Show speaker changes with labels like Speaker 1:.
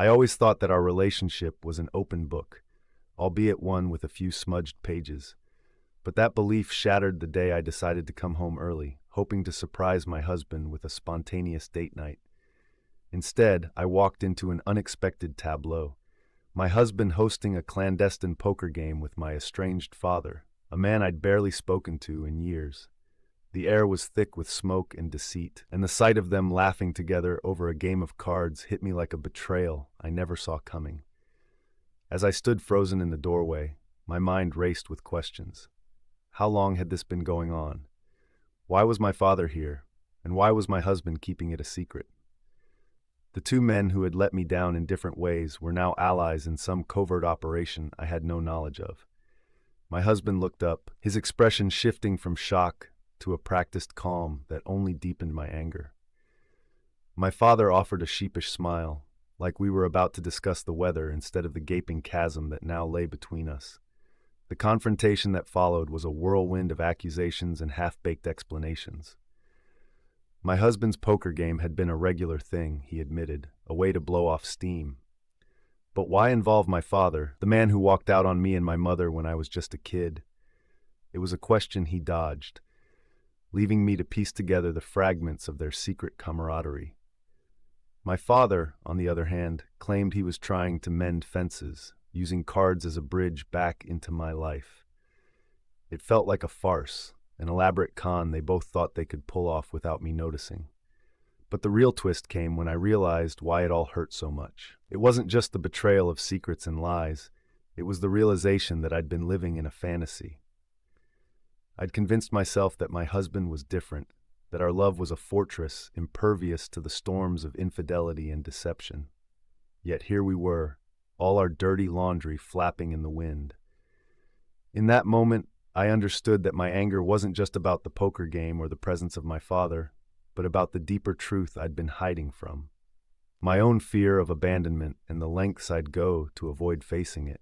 Speaker 1: I always thought that our relationship was an open book, albeit one with a few smudged pages. But that belief shattered the day I decided to come home early, hoping to surprise my husband with a spontaneous date night. Instead, I walked into an unexpected tableau. My husband hosting a clandestine poker game with my estranged father, a man I'd barely spoken to in years. The air was thick with smoke and deceit, and the sight of them laughing together over a game of cards hit me like a betrayal I never saw coming. As I stood frozen in the doorway, my mind raced with questions. How long had this been going on? Why was my father here, and why was my husband keeping it a secret? The two men who had let me down in different ways were now allies in some covert operation I had no knowledge of. My husband looked up, his expression shifting from shock to a practiced calm that only deepened my anger. My father offered a sheepish smile, like we were about to discuss the weather instead of the gaping chasm that now lay between us. The confrontation that followed was a whirlwind of accusations and half-baked explanations. My husband's poker game had been a regular thing, he admitted, a way to blow off steam. But why involve my father, the man who walked out on me and my mother when I was just a kid? It was a question he dodged, leaving me to piece together the fragments of their secret camaraderie. My father, on the other hand, claimed he was trying to mend fences, using cards as a bridge back into my life. It felt like a farce, an elaborate con they both thought they could pull off without me noticing. But the real twist came when I realized why it all hurt so much. It wasn't just the betrayal of secrets and lies, it was the realization that I'd been living in a fantasy. I'd convinced myself that my husband was different, that our love was a fortress impervious to the storms of infidelity and deception. Yet here we were, all our dirty laundry flapping in the wind. In that moment, I understood that my anger wasn't just about the poker game or the presence of my father, but about the deeper truth I'd been hiding from. My own fear of abandonment and the lengths I'd go to avoid facing it.